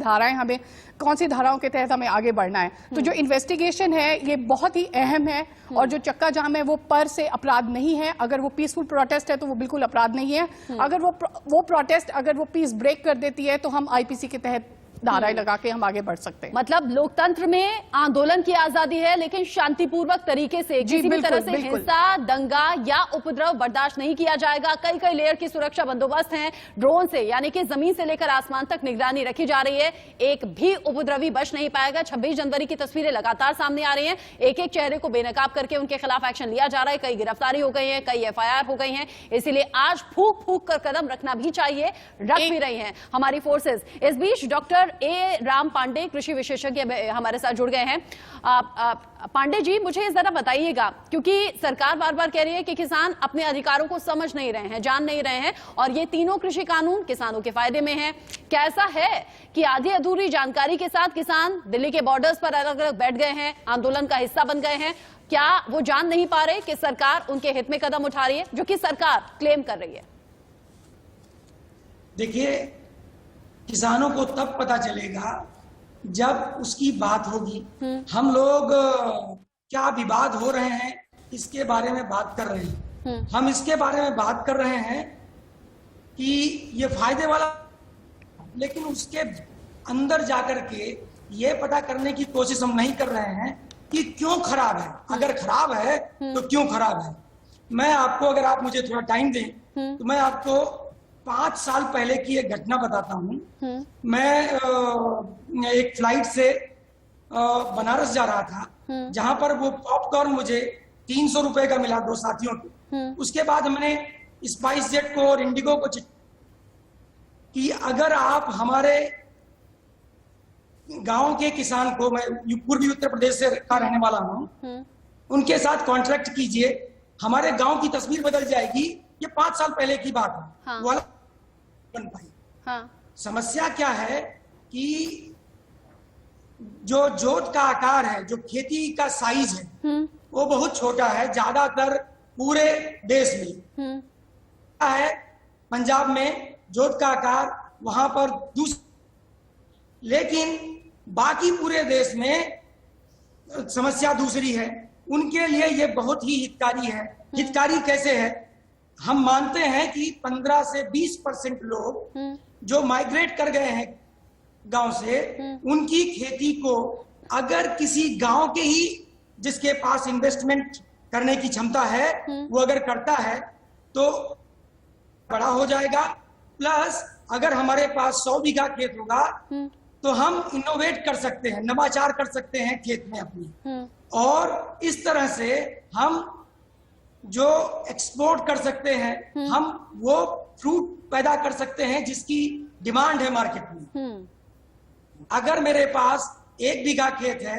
धाराओं के तहत हमें आगे बढ़ना है। तो जो इन्वेस्टिगेशन है ये बहुत ही अहम है। और जो चक्का जाम है वो पर से अपराध नहीं है। अगर वो पीसफुल प्रोटेस्ट है तो वो बिल्कुल अपराध नहीं है। अगर वो प्रोटेस्ट, अगर वो पीस ब्रेक कर देती है तो हम आईपीसी के तहत धाराएं लगा के हम आगे बढ़ सकते हैं। मतलब लोकतंत्र में आंदोलन की आजादी है, लेकिन शांतिपूर्वक तरीके से, किसी भी तरह से हिंसा, दंगा या उपद्रव बर्दाश्त नहीं किया जाएगा। कई लेयर की सुरक्षा बंदोबस्त हैं, ड्रोन से, यानी कि जमीन से लेकर आसमान तक निगरानी रखी जा रही है। एक भी उपद्रवी बच नहीं पाएगा। 26 जनवरी की तस्वीरें लगातार सामने आ रही हैं। एक एक चेहरे को बेनकाब करके उनके खिलाफ एक्शन लिया जा रहा है। कई गिरफ्तारी हो गई है, कई एफआईआर हो गई हैं। इसीलिए आज फूक फूक कर कदम रखना भी चाहिए, रख भी रही हैं हमारी फोर्सेस। इस बीच डॉक्टर ए राम पांडे, कृषि विशेषज्ञ, हमारे साथ जुड़ गए हैं। पांडे जी, मुझे जरा बताइएगा, क्योंकि सरकार बार बार कह रही है कि किसान अपने अधिकारों को समझ नहीं रहे हैं, जान नहीं रहे हैं, और ये तीनों कृषि कानून किसानों के फायदे में हैं। क्या ऐसा है कि आधी अधूरी जानकारी के साथ किसान दिल्ली के बॉर्डर्स पर अलग अलग बैठ गए हैं, आंदोलन का हिस्सा बन गए हैं? क्या वो जान नहीं पा रहे कि सरकार उनके हित में कदम उठा रही है, जो कि सरकार क्लेम कर रही है? देखिए, किसानों को तब पता चलेगा जब उसकी बात होगी। हम लोग क्या विवाद हो रहे हैं इसके बारे में बात कर रहे हैं। हम इसके बारे में बात कर रहे हैं कि ये फायदे वाला, लेकिन उसके अंदर जाकर के ये पता करने की कोशिश हम नहीं कर रहे हैं कि क्यों खराब है। अगर खराब है तो क्यों खराब है। मैं आपको, अगर आप मुझे थोड़ा टाइम दें तो मैं आपको 5 साल पहले की एक घटना बताता हूँ। मैं एक फ्लाइट से बनारस जा रहा था, जहां पर वो पॉपकॉर्न मुझे 300 रुपए का मिला 2 साथियों को। उसके बाद मैंने स्पाइस जेट को और इंडिगो को कि अगर आप हमारे गांव के किसान को, मैं पूर्वी उत्तर प्रदेश से का रहने वाला हूँ, उनके साथ कॉन्ट्रैक्ट कीजिए, हमारे गांव की तस्वीर बदल जाएगी। ये 5 साल पहले की बात है। हाँ। वो अलग बन पाई। हाँ। समस्या क्या है कि जो जोत का आकार है, जो खेती का साइज है, वो बहुत छोटा है। ज्यादातर पूरे देश में है, पंजाब में जोत का आकार वहां पर लेकिन बाकी पूरे देश में समस्या दूसरी है। उनके लिए ये बहुत ही हितकारी है। हितकारी कैसे है? हम मानते हैं कि 15 से 20% लोग जो माइग्रेट कर गए हैं गांव से, उनकी खेती को अगर किसी गांव के ही जिसके पास इन्वेस्टमेंट करने की क्षमता है, वो अगर करता है तो बड़ा हो जाएगा। प्लस अगर हमारे पास 100 बीघा खेत होगा तो हम इनोवेट कर सकते हैं, नवाचार कर सकते हैं खेत में अपनी, और इस तरह से हम जो एक्सपोर्ट कर सकते हैं, हम वो फ्रूट पैदा कर सकते हैं जिसकी डिमांड है मार्केट में। अगर मेरे पास 1 बीघा खेत है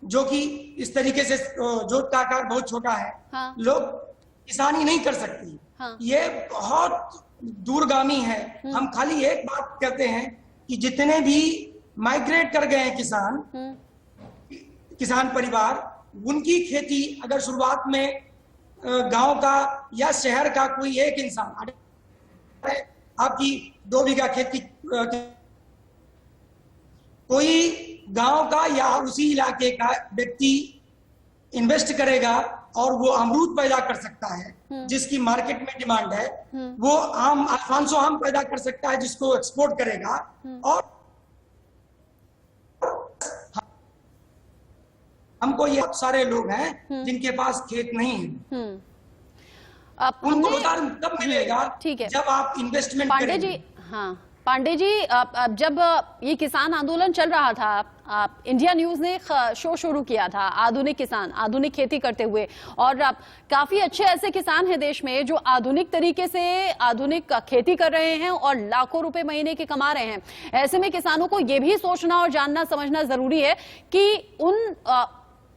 जो कि इस तरीके से जोत का आकार बहुत छोटा है, हाँ। लोग किसानी नहीं कर सकती। हाँ। ये बहुत दूरगामी है। हम खाली एक बात कहते हैं कि जितने भी माइग्रेट कर गए हैं किसान परिवार, उनकी खेती अगर शुरुआत में गांव का या शहर का कोई एक इंसान, आपकी 2 बीघा खेत की कोई गांव का या उसी इलाके का व्यक्ति इन्वेस्ट करेगा और वो अमरूद पैदा कर सकता है जिसकी मार्केट में डिमांड है, वो आम अल्फांसो आम पैदा कर सकता है जिसको एक्सपोर्ट करेगा, और हमको ये बहुत सारे लोग हैं जिनके पास खेत नहीं है। उनको रोजगार तब मिलेगा ठीक है, जब आप इन्वेस्टमेंट पांडे करेंगे। जी। हाँ पांडे जी, जब ये किसान आंदोलन चल रहा था, इंडिया न्यूज ने शो शुरू किया था आधुनिक किसान, आधुनिक खेती करते हुए, और काफी अच्छे ऐसे किसान हैं देश में जो आधुनिक तरीके से आधुनिक खेती कर रहे हैं और लाखों रुपए महीने के कमा रहे हैं। ऐसे में किसानों को ये भी सोचना और जानना समझना जरूरी है कि उन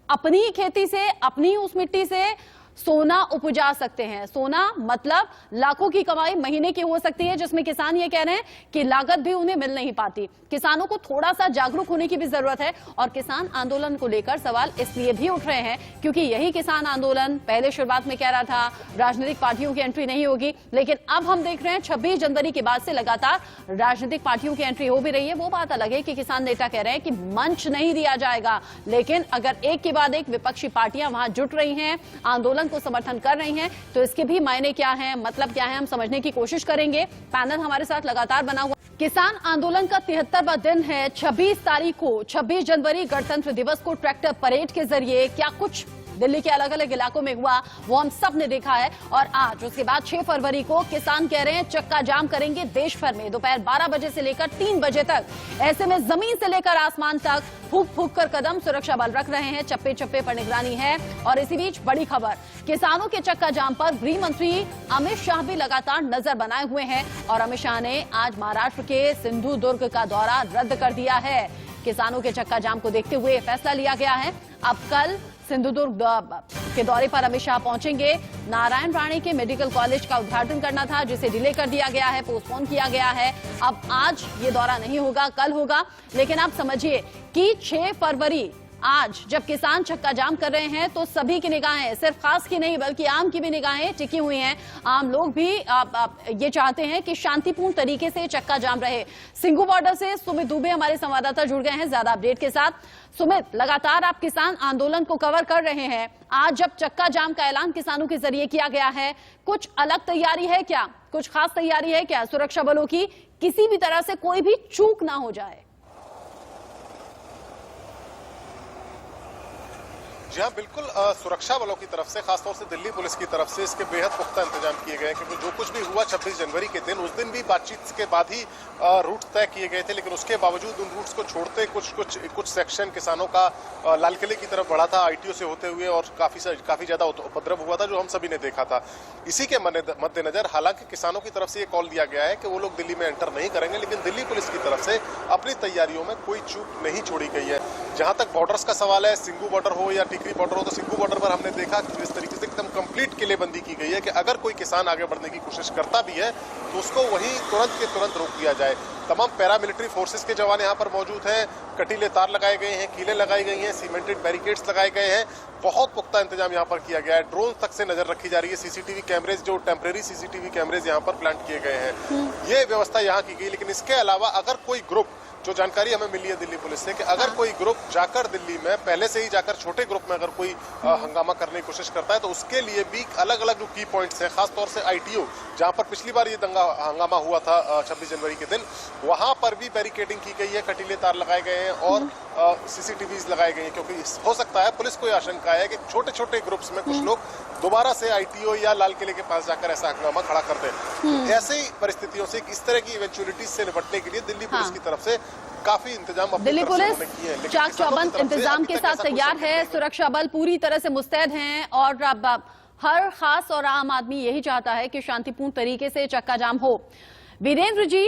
अपनी खेती से, अपनी उस मिट्टी से सोना उपजा सकते हैं। सोना मतलब लाखों की कमाई महीने की हो सकती है, जिसमें किसान ये कह रहे हैं कि लागत भी उन्हें मिल नहीं पाती। किसानों को थोड़ा सा जागरूक होने की भी जरूरत है, और किसान आंदोलन को लेकर सवाल इसलिए भी उठ रहे हैं क्योंकि यही किसान आंदोलन पहले शुरुआत में कह रहा था राजनीतिक पार्टियों की एंट्री नहीं होगी, लेकिन अब हम देख रहे हैं 26 जनवरी के बाद से लगातार राजनीतिक पार्टियों की एंट्री हो भी रही है। वो बात अलग है कि किसान नेता कह रहे हैं कि मंच नहीं दिया जाएगा, लेकिन अगर एक के बाद एक विपक्षी पार्टियां वहां जुट रही हैं, आंदोलन को समर्थन कर रही हैं, तो इसके भी मायने क्या हैं, मतलब क्या है, हम समझने की कोशिश करेंगे। पैनल हमारे साथ लगातार बना हुआ। किसान आंदोलन का 73वां दिन है। 26 तारीख को, 26 जनवरी गणतंत्र दिवस को ट्रैक्टर परेड के जरिए क्या कुछ दिल्ली के अलग अलग इलाकों में हुआ वो हम सब ने देखा है। और आज उसके बाद 6 फरवरी को किसान कह रहे हैं चक्का जाम करेंगे देश भर में, दोपहर 12 बजे से लेकर 3 बजे तक। ऐसे में जमीन से लेकर आसमान तक फूक फूक कर कदम सुरक्षा बल रख रहे हैं, चप्पे चप्पे पर निगरानी है। और इसी बीच बड़ी खबर, किसानों के चक्का जाम पर गृह मंत्री अमित शाह भी लगातार नजर बनाए हुए हैं, और अमित शाह ने आज महाराष्ट्र के सिंधुदुर्ग का दौरा रद्द कर दिया है। किसानों के चक्का जाम को देखते हुए फैसला लिया गया है। अब कल सिंधुदुर्ग के दौरे पर अमित शाह पहुंचेंगे। नारायण राणे के मेडिकल कॉलेज का उद्घाटन करना था, जिसे डिले कर दिया गया है, पोस्टपोन किया गया है। अब आज ये दौरा नहीं होगा, कल होगा। लेकिन आप समझिए कि 6 फरवरी आज जब किसान चक्का जाम कर रहे हैं तो सभी की निगाहें, सिर्फ खास की नहीं बल्कि आम की भी निगाहें टिकी हुई हैं। आम लोग भी ये चाहते हैं कि शांतिपूर्ण तरीके से चक्का जाम रहे। सिंघू बॉर्डर से सुमित दुबे हमारे संवाददाता जुड़ गए हैं ज्यादा अपडेट के साथ। सुमित, लगातार आप किसान आंदोलन को कवर कर रहे हैं। आज जब चक्का जाम का ऐलान किसानों के जरिए किया गया है, कुछ अलग तैयारी है क्या, कुछ खास तैयारी है क्या सुरक्षा बलों की, किसी भी तरह से कोई भी चूक ना हो जाए? जी हाँ, बिल्कुल सुरक्षा बलों की तरफ से, खासतौर से दिल्ली पुलिस की तरफ से इसके बेहद पुख्ता इंतजाम किए गए हैं, क्योंकि जो कुछ भी हुआ 26 जनवरी के दिन, उस दिन भी बातचीत के बाद ही रूट तय किए गए थे, लेकिन उसके बावजूद उन रूट्स को छोड़ते कुछ सेक्शन किसानों का लाल किले की तरफ बढ़ा था ITO से होते हुए, और काफी ज्यादा उपद्रव हुआ था जो हम सभी ने देखा था। इसी के मद्देनजर हालांकि किसानों की तरफ से ये कॉल दिया गया है कि वो लोग दिल्ली में एंटर नहीं करेंगे, लेकिन दिल्ली पुलिस की तरफ से अपनी तैयारियों में कोई चूक नहीं छोड़ी गई है। जहां तक बॉर्डर्स का सवाल है, सिंगू बॉर्डर हो या टिकरी बॉर्डर हो, तो सिंगू बॉर्डर पर हमने देखा कि जिस तरीके से एकदम कंप्लीट किलेबंदी की गई है कि अगर कोई किसान आगे बढ़ने की कोशिश करता भी है तो उसको वहीं तुरंत के तुरंत रोक दिया जाए। तमाम पैरामिलिट्री फोर्सेस के जवान यहाँ पर मौजूद हैं, कटीले तार लगाए गए हैं, कीलें लगाई गई हैं, सीमेंटेड बैरिकेड्स लगाए गए हैं, बहुत पुख्ता इंतजाम यहाँ पर किया गया है। ड्रोन तक से नजर रखी जा रही है, CCTV कैमरेज, जो टेम्परेरी CCTV कैमरेज यहाँ पर प्लांट किए गए हैं, ये व्यवस्था यहाँ की गई। लेकिन इसके अलावा अगर कोई ग्रुप, जो जानकारी हमें मिली है दिल्ली पुलिस से, कि अगर कोई ग्रुप जाकर दिल्ली में पहले से ही जाकर छोटे ग्रुप में अगर कोई हंगामा करने की कोशिश करता है तो उसके लिए भी अलग अलग जो की पॉइंट्स हैं, खासतौर से ITO, जहां पर पिछली बार ये हंगामा हुआ था 26 जनवरी के दिन, वहां पर भी बैरिकेडिंग की गई है, कटीले तार लगाए गए हैं और CCTVs लगाए गए हैं, क्योंकि हो सकता है, पुलिस को यह आशंका है कि छोटे छोटे ग्रुप्स में कुछ लोग दोबारा से ITO या लाल किले के पास जाकर ऐसा हंगामा खड़ा कर दें। ऐसी परिस्थितियों से, इस तरह की इवेंचुअलिटीज से निपटने के लिए दिल्ली पुलिस की तरफ से काफी इंतजाम दिल्ली पुलिस चाक चौबंद इंतजाम के साथ तैयार है, सुरक्षा बल पूरी तरह से मुस्तैद हैं, और अब हर खास और आम आदमी यही चाहता है कि शांतिपूर्ण तरीके से चक्का जाम हो। वीरेंद्र जी,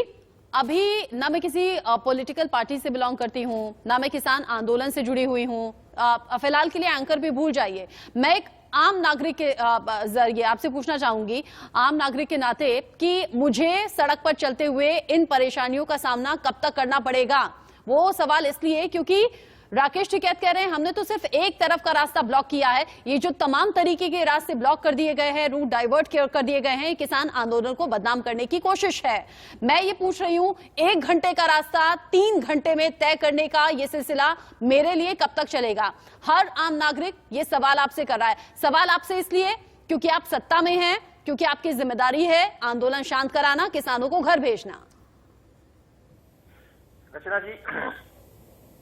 अभी ना मैं किसी पॉलिटिकल पार्टी से बिलोंग करती हूं, ना मैं किसान आंदोलन से जुड़ी हुई हूं, फिलहाल के लिए एंकर भी भूल जाइए, मैं एक आम नागरिक के जरिए आपसे पूछना चाहूंगी, आम नागरिक के नाते, कि मुझे सड़क पर चलते हुए इन परेशानियों का सामना कब तक करना पड़ेगा। वो सवाल इसलिए क्योंकि राकेश टिकैत कह रहे हैं हमने तो सिर्फ एक तरफ का रास्ता ब्लॉक किया है, ये जो तमाम तरीके के रास्ते ब्लॉक कर दिए गए हैं, रूट डाइवर्ट कर दिए गए हैं, किसान आंदोलन को बदनाम करने की कोशिश है। मैं ये पूछ रही हूं, 1 घंटे का रास्ता 3 घंटे में तय करने का ये सिलसिला मेरे लिए कब तक चलेगा? हर आम नागरिक ये सवाल आपसे कर रहा है। सवाल आपसे इसलिए क्योंकि आप सत्ता में हैं, क्योंकि आपकी जिम्मेदारी है आंदोलन शांत कराना, किसानों को घर भेजना। रचना जी,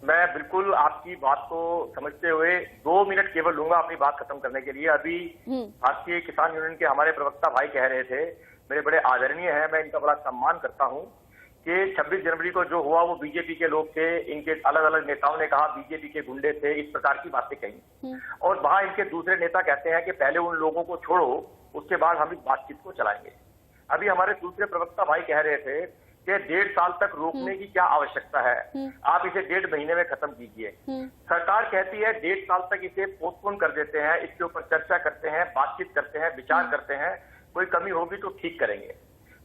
मैं बिल्कुल आपकी बात को समझते हुए 2 मिनट केवल लूंगा अपनी बात खत्म करने के लिए। अभी भारतीय किसान यूनियन के हमारे प्रवक्ता भाई कह रहे थे, मेरे बड़े आदरणीय हैं, मैं इनका बड़ा सम्मान करता हूं, कि 26 जनवरी को जो हुआ वो बीजेपी के लोग थे, इनके अलग अलग नेताओं ने कहा बीजेपी के गुंडे थे, इस प्रकार की बातें कही। और वहां इनके दूसरे नेता कहते हैं कि पहले उन लोगों को छोड़ो, उसके बाद हम इस बातचीत को चलाएंगे। अभी हमारे दूसरे प्रवक्ता भाई कह रहे थे कि 1.5 साल तक रोकने की क्या आवश्यकता है, आप इसे 1.5 महीने में खत्म कीजिए। सरकार कहती है 1.5 साल तक इसे पोस्टपोन कर देते हैं, इसके ऊपर चर्चा करते हैं, बातचीत करते हैं, विचार करते हैं, कोई कमी होगी तो ठीक करेंगे।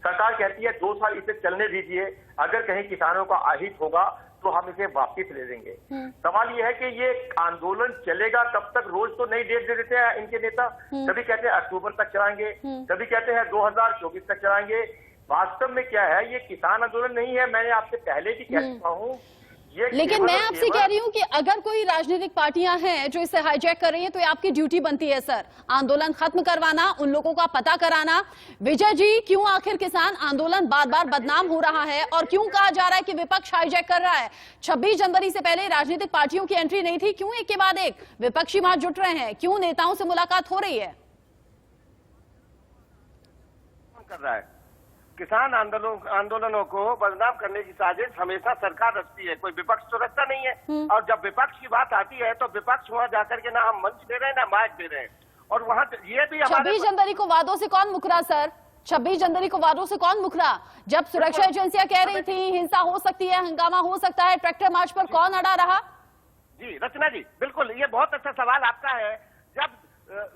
सरकार कहती है 2 साल इसे चलने दीजिए, अगर कहीं किसानों का अहित होगा तो हम इसे वापिस ले लेंगे। सवाल ये है कि ये आंदोलन चलेगा कब तक? रोज तो नई डेट दे देते हैं इनके नेता, कभी कहते हैं अक्टूबर तक चलाएंगे, कभी कहते हैं 2024 तक चलाएंगे। वास्तव में क्या है, ये किसान आंदोलन नहीं है, मैंने आपसे पहले भी कह चुका हूँ। लेकिन मैं आपसे कह रही हूँ कि अगर कोई राजनीतिक पार्टियां हैं जो इसे हाईजैक कर रही हैं, तो ये आपकी ड्यूटी बनती है सर, आंदोलन खत्म करवाना, उन लोगों का पता कराना। विजय जी, क्यों आखिर किसान आंदोलन बार बार बदनाम हो रहा है, और क्यों कहा जा रहा है कि विपक्ष हाईजैक कर रहा है? 26 जनवरी से पहले राजनीतिक पार्टियों की एंट्री नहीं थी, क्यों एक के बाद एक विपक्षी वहां जुट रहे हैं? क्यों नेताओं से मुलाकात हो रही है? कर रहा है किसान आंदोलनों को बदनाम करने की साजिश हमेशा सरकार रचती है, कोई विपक्ष तो रचता नहीं है। और जब विपक्ष की बात आती है तो विपक्ष वहां जाकर के ना हम मंच दे रहे हैं ना माइक दे रहे हैं। और वहां ये भी 26 जनवरी को वादों से कौन मुकरा सर? 26 जनवरी को वादों से कौन मुकरा? जब सुरक्षा एजेंसियां कह रही थी हिंसा हो सकती है, हंगामा हो सकता है, ट्रैक्टर मार्च पर कौन अड़ा रहा? जी रचना जी, बिल्कुल ये बहुत अच्छा सवाल आपका है। जब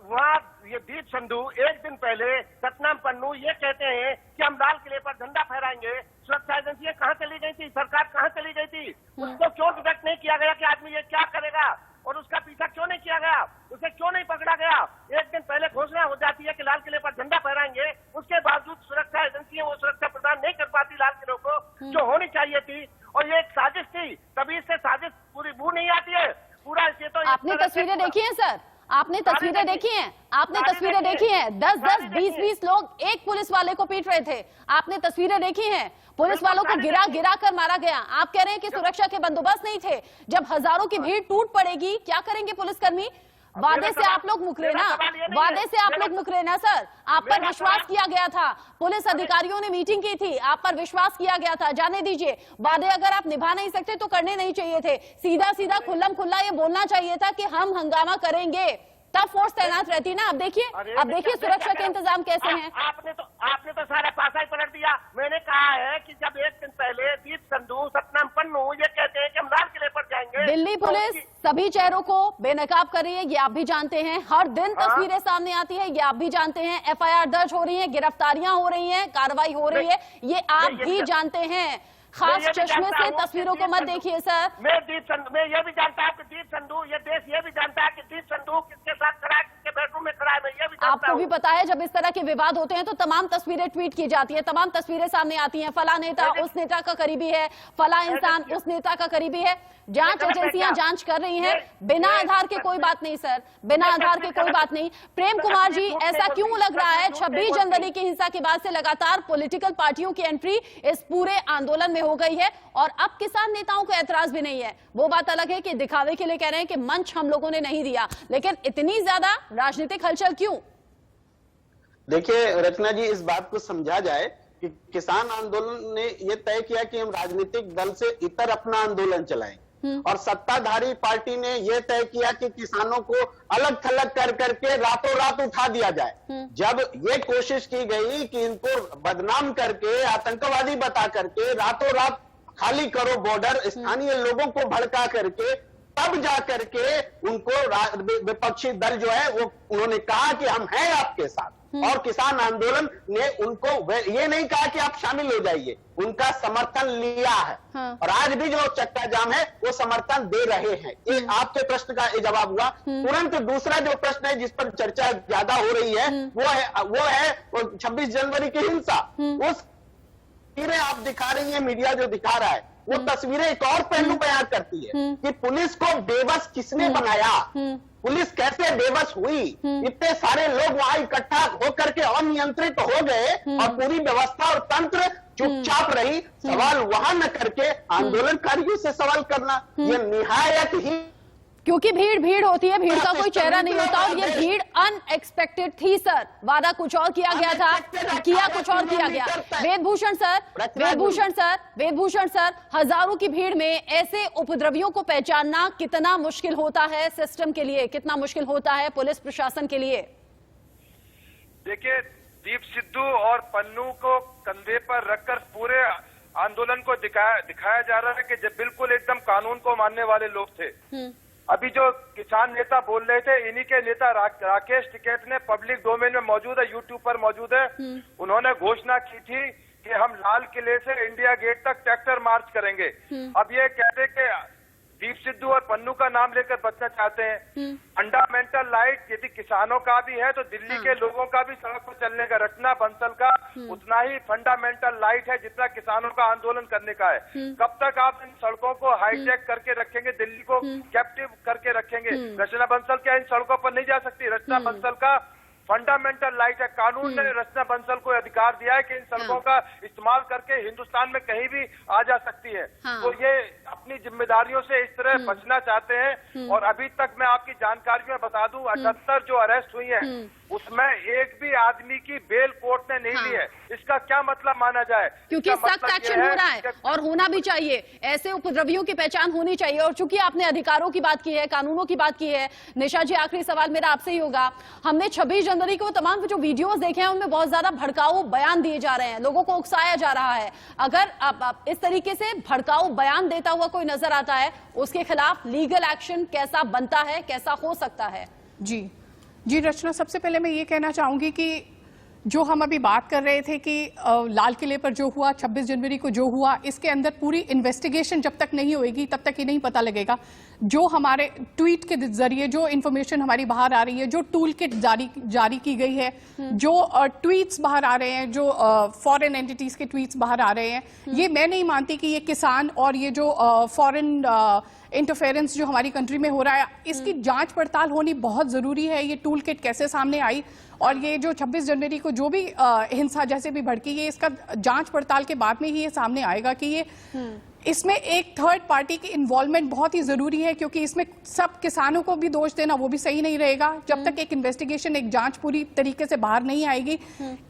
वहाँ ये दीप संधू एक दिन पहले सतनाम पन्नू ये कहते हैं कि हम लाल किले पर झंडा फहराएंगे, सुरक्षा एजेंसियां कहाँ चली गई थी, सरकार कहाँ चली गई थी? उसको क्यों डिटेक्ट नहीं किया गया कि आदमी ये क्या करेगा, और उसका पीछा क्यों नहीं किया गया, उसे क्यों नहीं पकड़ा गया? एक दिन पहले घोषणा हो जाती है कि लाल किले पर झंडा फहराएंगे, उसके बावजूद सुरक्षा एजेंसियां वो सुरक्षा प्रदान नहीं कर पाती लाल किलों को, जो होनी चाहिए थी। और ये एक साजिश थी, तभी इससे साजिश पूरी बू नहीं आती है। पूरा इसे तो आपने तस्वीरें देखी है सर, आपने तस्वीरें देखी हैं, आपने तस्वीरें देखी हैं, 10-10, 20-20 लोग एक पुलिस वाले को पीट रहे थे, आपने तस्वीरें देखी हैं, पुलिस वालों को गिरा कर मारा गया। आप कह रहे हैं कि सुरक्षा के बंदोबस्त नहीं थे। जब हजारों की भीड़ टूट पड़ेगी क्या करेंगे पुलिसकर्मी? वादे से आप लोग मुकरे ना, वादे से आप लोग मुकरे ना सर। आप पर विश्वास किया गया था, पुलिस अधिकारियों ने मीटिंग की थी, आप पर विश्वास किया गया था। जाने दीजिए, वादे अगर आप निभा नहीं सकते तो करने नहीं चाहिए थे। सीधा सीधा खुल्लम खुल्ला ये बोलना चाहिए था कि हम हंगामा करेंगे, तब फोर्स तैनात रहती ना। अब देखिए सुरक्षा के इंतजाम कैसे हैं। आपने तो सारा पासा ही पलट दिया। मैंने कहा है कि जब एक दिन पहले दीप संधू, सतनाम पन्नू ये कहते हैं कि हम लाल किले पर जाएंगे, दिल्ली पुलिस सभी चेहरों को बेनकाब कर रही है, ये आप भी जानते हैं। हर दिन तस्वीरें सामने आती है, ये आप भी जानते हैं। FIR दर्ज हो रही है, गिरफ्तारियां हो रही हैं, कार्रवाई हो रही है, ये आप भी जानते हैं। खास चश्मे से तस्वीरों को मत देखिए सर। मैं ये भी जानता हूँ कि दीप संधू, ये देश ये भी जानता है कि दीप संधू किसके साथ खड़ा है, किसके बेडरूम में खड़ा है, मैं ये भी जानता हूँ। आपको भी पता है जब इस तरह के विवाद होते हैं तो तमाम तस्वीरें ट्वीट की जाती है, तमाम तस्वीरें सामने आती हैं। फला नेता उस नेता का करीबी है, फला इंसान उस नेता का करीबी है। जांच एजेंसियां जांच कर रही हैं, बिना आधार के कोई बात नहीं सर, बिना आधार के कोई बात नहीं। प्रेम कुमार जी, ऐसा क्यों लग रहा है 26 जनवरी की हिंसा के बाद से लगातार पॉलिटिकल पार्टियों की एंट्री इस पूरे आंदोलन में हो गई है और अब किसान नेताओं को ऐतराज भी नहीं है? वो बात अलग है कि दिखावे के लिए कह रहे हैं कि मंच हम लोगों ने नहीं दिया, लेकिन इतनी ज्यादा राजनीतिक हलचल क्यों? देखिए रचना जी, इस बात को समझा जाए कि किसान आंदोलन ने यह तय किया कि हम राजनीतिक दल से इतर अपना आंदोलन चलाएं, और सत्ताधारी पार्टी ने यह तय किया कि किसानों को अलग थलग कर करके रातों रात उठा दिया जाए। जब ये कोशिश की गई कि इनको बदनाम करके, आतंकवादी बता करके, रातों रात खाली करो बॉर्डर, स्थानीय लोगों को भड़का करके, तब जाकर के उनको विपक्षी दल जो है वो उन्होंने कहा कि हम हैं आपके साथ। और किसान आंदोलन ने उनको ये नहीं कहा कि आप शामिल हो जाइए, उनका समर्थन लिया है। और आज भी जो चक्का जाम है वो समर्थन दे रहे हैं। एक आपके प्रश्न का जवाब हुआ। तुरंत दूसरा जो प्रश्न है जिस पर चर्चा ज्यादा हो रही है वो है 26 जनवरी की हिंसा। उस तस्वीरें आप दिखा रही है, मीडिया जो दिखा रहा है वो तस्वीरें एक और पहलू बयान करती है कि पुलिस को बेबस किसने बनाया, पुलिस कैसे बेबस हुई। इतने सारे लोग वहां इकट्ठा होकर के अनियंत्रित हो गए और पूरी व्यवस्था और तंत्र चुपचाप रही। सवाल वहां न करके आंदोलनकारियों से सवाल करना ये निहायत ही, क्योंकि भीड़ होती है, भीड़ का कोई चेहरा नहीं होता और ये भीड़ अनएक्सपेक्टेड थी सर। वादा कुछ और किया गया था, किया कुछ और किया गया। वेदभूषण सर, हजारों की भीड़ में ऐसे उपद्रवियों को पहचानना कितना मुश्किल होता है सिस्टम के लिए, कितना मुश्किल होता है पुलिस प्रशासन के लिए? देखिए, दीप सिद्धू और पन्नू को कंधे पर रखकर पूरे आंदोलन को दिखाया जा रहा है कि जब बिल्कुल एकदम कानून को मानने वाले लोग थे। अभी जो किसान नेता बोल रहे थे, इन्हीं के नेता राकेश टिकैत ने पब्लिक डोमेन में मौजूद है, यूट्यूब पर मौजूद है। उन्होंने घोषणा की थी कि हम लाल किले से इंडिया गेट तक ट्रैक्टर मार्च करेंगे। अब ये कहते कि दीप सिद्धू और पन्नू का नाम लेकर बचना चाहते हैं। फंडामेंटल राइट यदि किसानों का भी है तो दिल्ली के लोगों का भी सड़क पर चलने का, रचना बंसल का उतना ही फंडामेंटल राइट है जितना किसानों का आंदोलन करने का है। कब तक आप इन सड़कों को हाईजैक करके रखेंगे, दिल्ली को कैप्टिव करके रखेंगे? रचना बंसल क्या इन सड़कों पर नहीं जा सकती? रचना बंसल का फंडामेंटल राइट है, कानून ने रचना बंसल को अधिकार दिया है कि इन सड़कों का इस्तेमाल करके हिंदुस्तान में कहीं भी आ जा सकती है। तो ये अपनी जिम्मेदारियों से इस तरह बचना चाहते हैं। और अभी तक मैं आपकी जानकारी में बता दूं, 78 जो अरेस्ट हुई हैं उसमें एक भी आदमी की बेल कोर्ट ने नहीं ली है। इसका क्या मतलब माना जाए? क्योंकि सख्त एक्शन हो रहा है और होना भी चाहिए। ऐसे उपद्रवियों की पहचान होनी चाहिए। और चूंकि आपने अधिकारों की बात की है, कानूनों की बात की है, निशा जी आखिरी सवाल मेरा आपसे ही होगा। हमने 26 जनवरी को तमाम जो वीडियोस देखे हैं उनमें बहुत ज्यादा भड़काऊ बयान दिए जा रहे हैं, लोगों को उकसाया जा रहा है। अगर आप इस तरीके से भड़काऊ बयान देता हुआ कोई नजर आता है, उसके खिलाफ लीगल एक्शन कैसा बनता है, कैसा हो सकता है? जी रचना, सबसे पहले मैं ये कहना चाहूंगी कि जो हम अभी बात कर रहे थे कि लाल किले पर जो हुआ, 26 जनवरी को जो हुआ, इसके अंदर पूरी इन्वेस्टिगेशन जब तक नहीं होएगी तब तक ये नहीं पता लगेगा। जो हमारे ट्वीट के जरिए जो इन्फॉर्मेशन हमारी बाहर आ रही है, जो टूल किट जारी की गई है, जो ट्वीट्स बाहर आ रहे हैं, जो फॉरेन एंटिटीज के ट्वीट्स बाहर आ रहे हैं, ये मैं नहीं मानती कि ये किसान और ये जो फॉरेन इंटरफेरेंस जो हमारी कंट्री में हो रहा है, इसकी जांच पड़ताल होनी बहुत जरूरी है। ये टूल किट कैसे सामने आई और ये जो 26 जनवरी को जो भी हिंसा जैसे भी भड़की, ये इसका जांच पड़ताल के बाद में ही ये सामने आएगा कि ये इसमें एक थर्ड पार्टी की इन्वॉल्वमेंट बहुत ही जरूरी है, क्योंकि इसमें सब किसानों को भी दोष देना वो भी सही नहीं रहेगा। जब तक एक इन्वेस्टिगेशन, एक जांच पूरी तरीके से बाहर नहीं आएगी,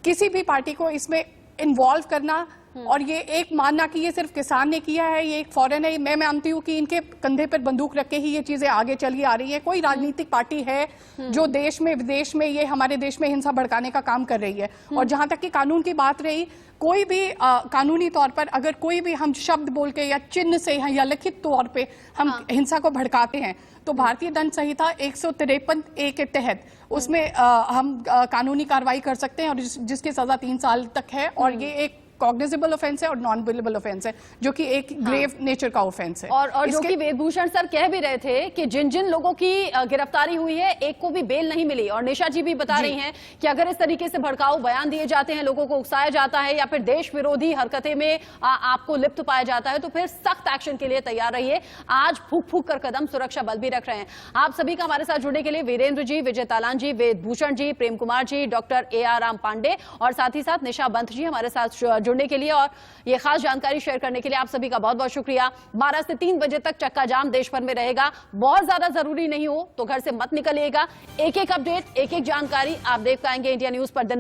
किसी भी पार्टी को इसमें इन्वॉल्व करना और ये एक मानना कि ये सिर्फ किसान ने किया है, ये एक फॉरेन है, मैं मानती हूँ कि इनके कंधे पर बंदूक रख के ही ये चीजें आगे चली आ रही है। कोई राजनीतिक पार्टी है जो देश में विदेश में ये हमारे देश में हिंसा भड़काने का काम कर रही है। और जहां तक कि कानून की बात रही, कोई भी कानूनी तौर पर अगर कोई भी हम शब्द बोल के या चिन्ह से या लिखित तौर पे हम हिंसा को भड़काते हैं तो भारतीय दंड संहिता 153A के तहत उसमें हम कानूनी कार्रवाई कर सकते हैं, और जिसकी सजा 3 साल तक है। और ये एक कॉग्निजेबल ऑफेंस है और नॉन बिलेबल ऑफेंस है, जो कि एक ग्रेव नेचर का ऑफेंस है। और जो कि वेदभूषण सर कह भी रहे थे कि जिन जिन लोगों की गिरफ्तारी हुई है, एक को भी बेल नहीं मिली। और निशा जी भी बता रही हैं कि अगर इस तरीके से भड़काऊ बयान दिए जाते हैं, लोगों को उकसाया जाता है या फिर देश विरोधी हरकतें में आपको लिप्त पाया जाता है, तो फिर सख्त एक्शन के लिए तैयार रहिए। आज फूक फूक कर कदम सुरक्षा बल भी रख रहे हैं। आप सभी का हमारे साथ जुड़ने के लिए वीरेंद्र जी, विजय तालान जी, वेदभूषण जी, प्रेम कुमार जी, डॉक्टर AR राम पांडे और साथ ही साथ निशा बंत जी हमारे साथ जुड़ने के लिए और ये खास जानकारी शेयर करने के लिए आप सभी का बहुत बहुत शुक्रिया। 12 से 3 बजे तक चक्का जाम देश भर में रहेगा। बहुत ज्यादा जरूरी नहीं हो तो घर से मत निकलिएगा। एक एक अपडेट, एक एक जानकारी आप देख पाएंगे इंडिया न्यूज पर दिन